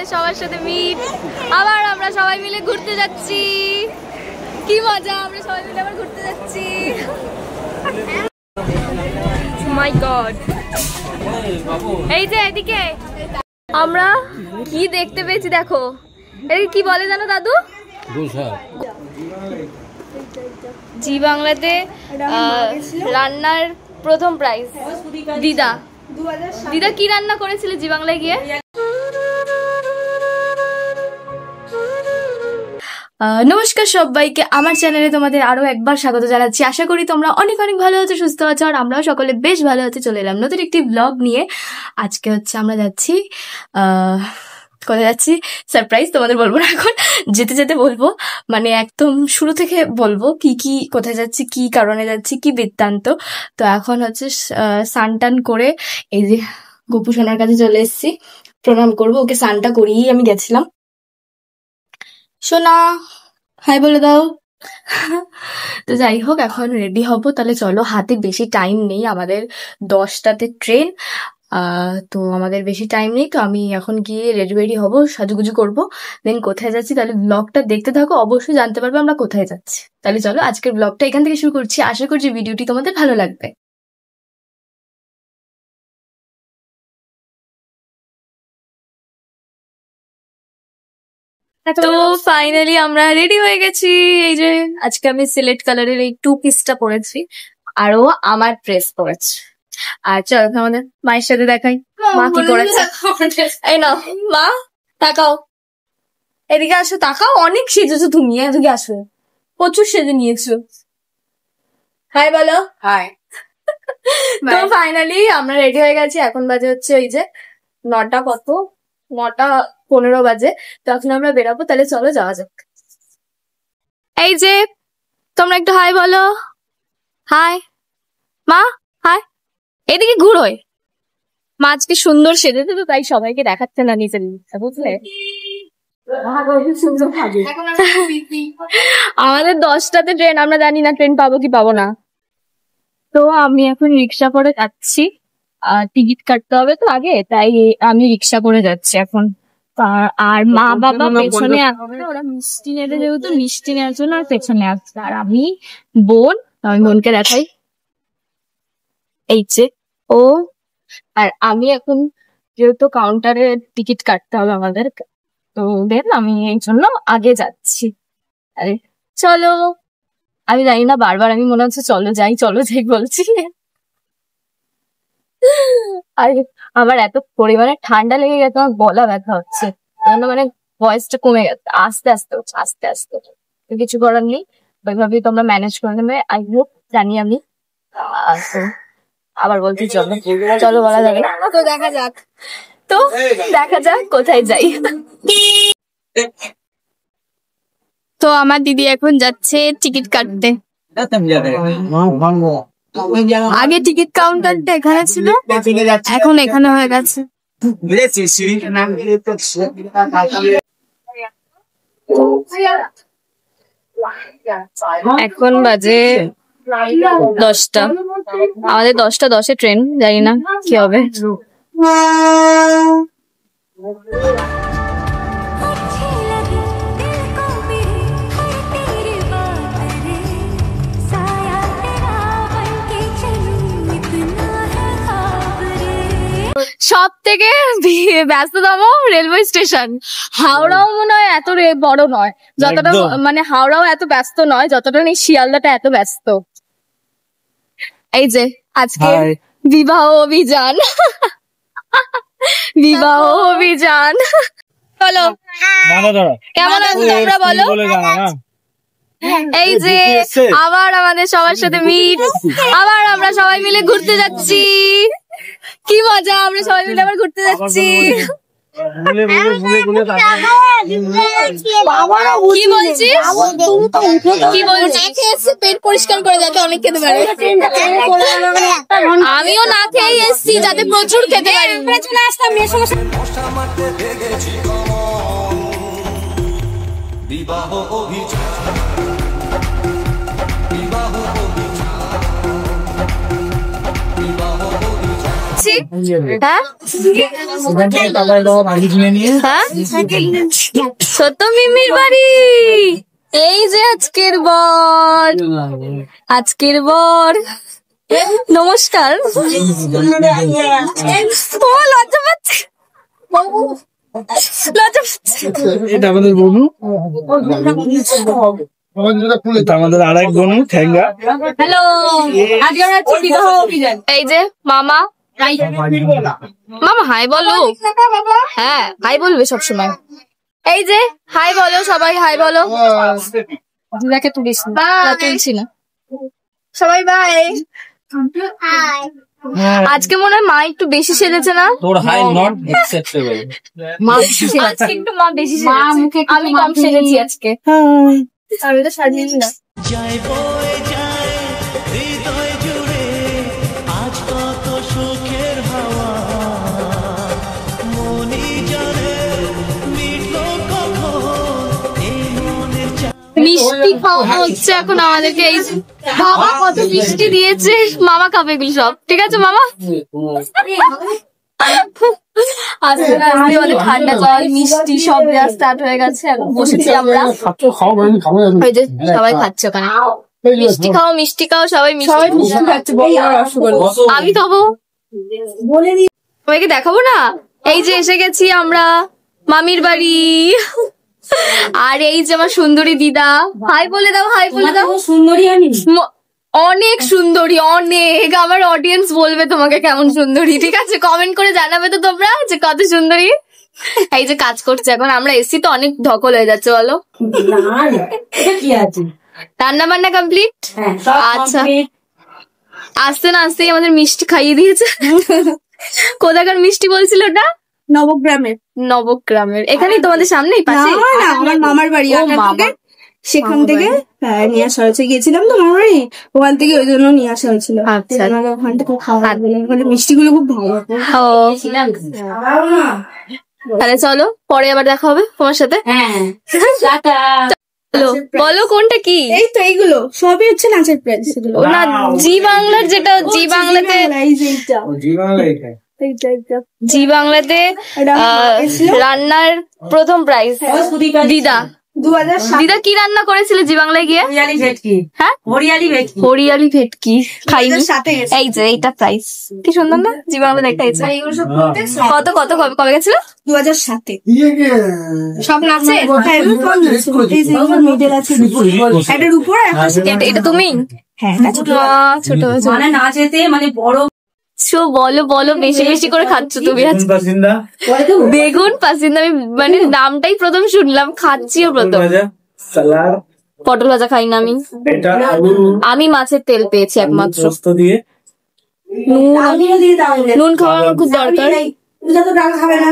আমাদের সবার সাথে মিট। আবার আমরা সবাই মিলে ঘুরতে যাচ্ছি, কি মজা, আমরা সবাই মিলে আবার ঘুরতে যাচ্ছি। মাই গড, এই যে এদিকে আমরা কি দেখতে পেয়েছি দেখো। এই কি বলে জানো দাদু? জি বাংলাতে রান্নার প্রথম প্রাইজ দিদা। দিদা কি রান্না করেছিলে জি বাংলায় গিয়ে? নমস্কার সবাইকে, আমার চ্যানেলে তোমাদের আরো একবার স্বাগত জানাচ্ছি। আশা করি তোমরা অনেক অনেক ভালো আছো, সুস্থ আছো, আর আমরাও সকলে বেশ ভালো আছি। চলে এলাম নতুন একটি ব্লগ নিয়ে। আজকে হচ্ছে আমরা যাচ্ছি, কোথায় যাচ্ছি সারপ্রাইজ, তোমাদের বলবো না এখন, যেতে যেতে বলবো, মানে একদম শুরু থেকে বলবো কি কি কোথায় যাচ্ছি, কি কারণে যাচ্ছি, কি বৃত্তান্ত। তো এখন হচ্ছে স্নান করে এই যে গোপু সোনার কাছে চলে এসেছি, প্রণাম করবো ওকে। স্নানটা করিয়েই আমি গেছিলাম। সোনা হাই বলে দাও। তো যাই হোক, এখন রেডি হব। তাহলে চলো, হাতে বেশি টাইম নেই, আমাদের 10টাতে ট্রেন। তো আমাদের বেশি টাইম নেই, তো আমি এখন গিয়ে রেডি হব, সাজুগুজু করবো, দেন কোথায় যাচ্ছি তাহলে ব্লগটা দেখতে থাকো, অবশ্যই জানতে পারবে আমরা কোথায় যাচ্ছি। তাহলে চলো, আজকের ব্লগটা এখান থেকে শুরু করছি। আশা করছি ভিডিওটি তোমাদের ভালো লাগবে। তো ফাইনালি আমরা রেডি হয়ে গেছি। এই যে আজকে আমি সিলেক্ট কালারের এই 2 পিসটা পরেছি, আর ও আমার ড্রেস পরেছে। আর চলো আমাদের মায়ের সাথে দেখাই মা কি করেছে। এই না মা, তাকাও, এদিকে আসো, তাকাও, অনেক সেজেছো তুমি, এদিকে আসো, প্রচুর সেজে নিয়েছো। হাই বলো। হাই। তো ফাইনালি আমরা রেডি হয়ে গেছি। এখন বাজে হচ্ছে ওই যে 9:15 বাজে। তো এখন আমরা বেরাবো, তাহলে চলো যাওয়া যাক। এই যে তোমরা একটু হাই বলো। হাই মা, হাই। এদিকে ঘুরোয়, মা আজকে সুন্দর সেজেছে, তো তাই সবাইকে দেখাচ্ছে না নিজের ইচ্ছা, বুঝলে। আমাদের 10টাতে ট্রেন, আমরা জানি না ট্রেন পাবো কি পাবো না। তো আমি এখন রিক্সা করে যাচ্ছি, টিকিট কাটতে হবে তো আগে, তাই আমি রিক্সা করে যাচ্ছি এখন। আর মা বাবা পেছনে আসবে, ওরা মিষ্টি নেবে, যেহেতু মিষ্টি নেওয়ার জন্য আর পেছনে আসছে। আর আমি বোনকে দেখাই, এই যে ও। আর আমি এখন যেহেতু কাউন্টারে টিকিট কাটতে হবে আমাদের, তো দেন আমি এই জন্য আগে যাচ্ছি। আরে চলো, আমি জানি না, বারবার আমি মনে হচ্ছে চলো যাই বলছি। আর আমার এত পরিমাণে ঠান্ডা লেগে গেছে, আমার গলা ব্যথা হচ্ছে, মানে ভয়েসটা কমে গেছে, আস্তে আস্তে। কিছু করার নেই, ওইভাবেই তোমরা ম্যানেজ করে নেবে, আই হোপ, জানি আমি। আবার বলছি চলো বলা যাবে না, তো দেখা যাক কোথায় যাই। তো আমার দিদি এখন যাচ্ছে টিকিট কাটতে। আগে টিকিট কাউন্টারটা এখানে ছিল, এখন এখানে হয়ে গেছে। এখন বাজে 10টা, আমাদের 10:10 ট্রেন, জানি না কি হবে। সব থেকে ব্যস্ততম রেলওয়ে স্টেশন। হাওড়াও মনে হয় এত বড় নয়, যতটা মানে হাওড়াও এত ব্যস্ত নয় যতটা নেই শিয়ালদাটা এত ব্যস্ত। এই যে আজকে বিবাহ অভিযান। বলো কেমন আছো তোমরা, বলো। এই যে আবার আমাদের সবার সাথে মিট, আবার আমরা সবাই মিলে ঘুরতে যাচ্ছি, কি মজা, আমরা সবাই মিলে আবার ঘুরতে যাচ্ছি। কি বলছিস? পেট পরিষ্কার করে যাতে অনেক খেতে পারে। আমিও না খেয়ে এসছি যাতে প্রচুর খেতে পারি। চলে আসলাম মেয়ের সঙ্গে। ঠিক? হ্যাঁ সত্য মিমির বাড়ি। এই যে আজকের বর, আজকের বর। নমস্কার। ও লজ্জা পাচ্ছে, লজ্জা পাচ্ছে। এটা আমাদের বনু, আমাদের আর এক বনু ঠেঙ্গা। হ্যালো, আজকে আমরা আছি বিবাহ অভিযান। এই যে মামা, মামা হাই বলো। হ্যাঁ হাই বলবে সবসময়। এই যে হাই বলো, সবাই হাই বলো। দিদাকে তুলিস না, তুলছি না। সবাই বাই। আজকে মনে হয় মা একটু বেশি সেজেছে না? তোর হাই নট অ্যাকসেপ্টেবল। আজকে একটু মা বেশি সেজেছে, আমি কম সেজেছি আজকে। আমি তো সাজিয়ে না। মিষ্টি খাওয়া হচ্ছে এখন আমাদেরকে। এই বাবা কত মিষ্টি দিয়েছে, মামা খাবে এগুলো সব। ঠিক আছে মামা। আস্তে আস্তে অনেক ঠান্ডা জল মিষ্টি সব দেওয়া স্টার্ট হয়ে গেছে। এখন বসেছি আমরা, ওই যে সবাই খাচ্ছে ওখানে। মিষ্টি খাও মিষ্টি খাও, সবাই মিষ্টি খাচ্ছে। আমি খাবো, সবাইকে দেখাবো না। এই যে এসে গেছি আমরা মামির বাড়ি। আর এই যে আমার সুন্দরী দিদা, হাই বলে দাও, হাই বলে দাও। সুন্দরী আমি অনেক সুন্দরী, অনেক। আমার অডিয়েন্স বলবে তোমাকে কেমন সুন্দরী, ঠিক আছে? কমেন্ট করে জানাবে তো তোমরা যে কত সুন্দরী। এই যে কাজ করছে এখন, আমরা এসি তো অনেক ধকল হয়ে যাচ্ছে বলো। রান্না বান্না কমপ্লিট। আচ্ছা, আসতে না আসতেই আমাদের মিষ্টি খাইয়ে দিয়েছে। কোথাকার মিষ্টি বলছিল ওটা? নবগ্রামের। নবগ্রামের এখানেই তোমাদের সামনেই পাশে? আমার মামার বাড়ি, সেখান থেকে নিয়ে আসা হয়েছে। গেছিলাম তো মামার বাড়ি, ওখান থেকে ওই জন্য নিয়ে আসা হয়েছিল। আচ্ছা, ওখান থেকে খাওয়া মিষ্টি গুলো খুব ভালো। তাহলে চলো পরে আবার দেখা হবে তোমার সাথে। বলো কোনটা কি? এই তো এইগুলো সবই হচ্ছে নাচের প্রাইজ। না জি বাংলার, যেটা জি বাংলাতে, জি বাংলাতে রান্নার প্রথম প্রাইজ দিদা। দিদা কি রান্না করেছিলে জি বাংলায় গিয়ে? হ্যাঁ হরিয়ালি ভেটকি খাইনি। এই যে এইটা প্রাইজ, কি সুন্দর না জি বাংলা একটা। কত কত কবে গেছিল? 2007-এ। সব নাচে এটার উপর এটা তুমি? হ্যাঁ ছোট মানে নাচেতে মানে বড়। বলো বলো, বেশি বেশি করে খাচ্ছ তুমি। বেগুন পাসিন্দা, আমি মানে নামটাই প্রথম শুনলাম, খাচ্ছিও প্রথম। পটল ভাজা খাই না আমি। আমি মাছের তেল পেয়েছি একমাত্র। নুন খাওয়া আমার খুব দরকার। খাবে না।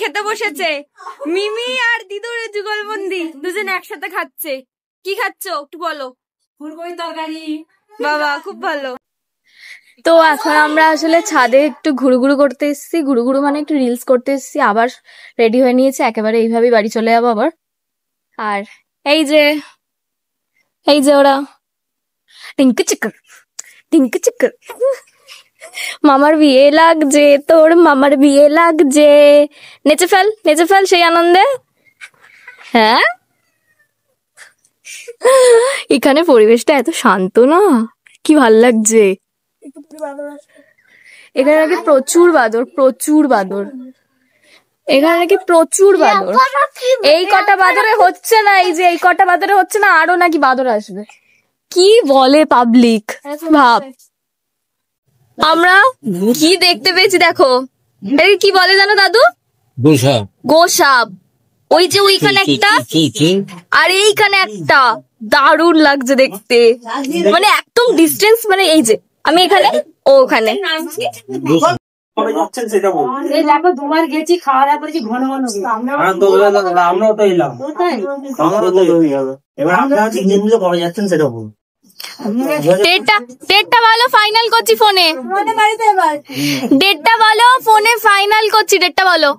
খেতে বসেছে মিমি আর দিদুর যুগলবন্দি, দুজন একসাথে খাচ্ছে। কি খাচ্ছ একটু বলো? ফুলকপি তরকারি। বাবা খুব ভালো। তো এখন আমরা আসলে ছাদে একটু ঘুরু করতে এসেছি। ঘুরু মানে একটু রিলস করতে এসেছি। আবার রেডি হয়ে নিয়েছে, একেবারে এইভাবেই বাড়ি চলে যাবো আবার। আর এই যে ওরা টিঙ্কু চিক্কু মামার বিয়ে লাগছে, তোর মামার বিয়ে লাগছে। নেচে ফেল সেই আনন্দে। হ্যাঁ এখানে পরিবেশটা এত শান্ত না, কি ভাল লাগছে। এখানে নাকি প্রচুর বাদর, এখানে নাকি প্রচুর বাদর। এই কটা বাদরে হচ্ছে না, এই যে এই কটা বাদরে হচ্ছে না, আরো নাকি বাদর আসবে। কি বলে পাবলিক, ভাব। আমরা কি দেখতে পেয়েছি দেখো, কি বলে জানো দাদু? গোসাপ। ওই যে ওইখানে একটা আর এইখানে একটা, দারুণ লাগছে দেখতে। মানে একদম ডিস্টেন্স, মানে এই যে আমি এখানে, ও ওখানে। যাচ্ছেন সেটা বলুন। এই দেখো 2 বার গেছি, খাওয়া দাওয়া করেছি ঘন ঘন। আমরাও তো এলাম, আমারও তো হয়ে গেল। এবার আপনারা ঠিক দিনগুলো কবে যাচ্ছেন সেটা বলুন। ডেটটা বলো, ফাইনাল করছি ফোনে। ডেটটা বলো ফোনে, ফাইনাল করছি। ডেটটা বলো।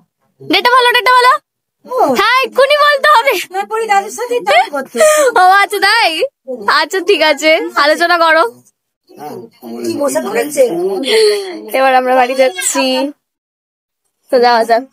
হ্যাঁ, এক্ষুনি বলতে হবে। ও আচ্ছা, তাই? আচ্ছা ঠিক আছে, আলোচনা করো। এবার আমরা বাড়ি যাচ্ছি, তো যাওয়া যাক।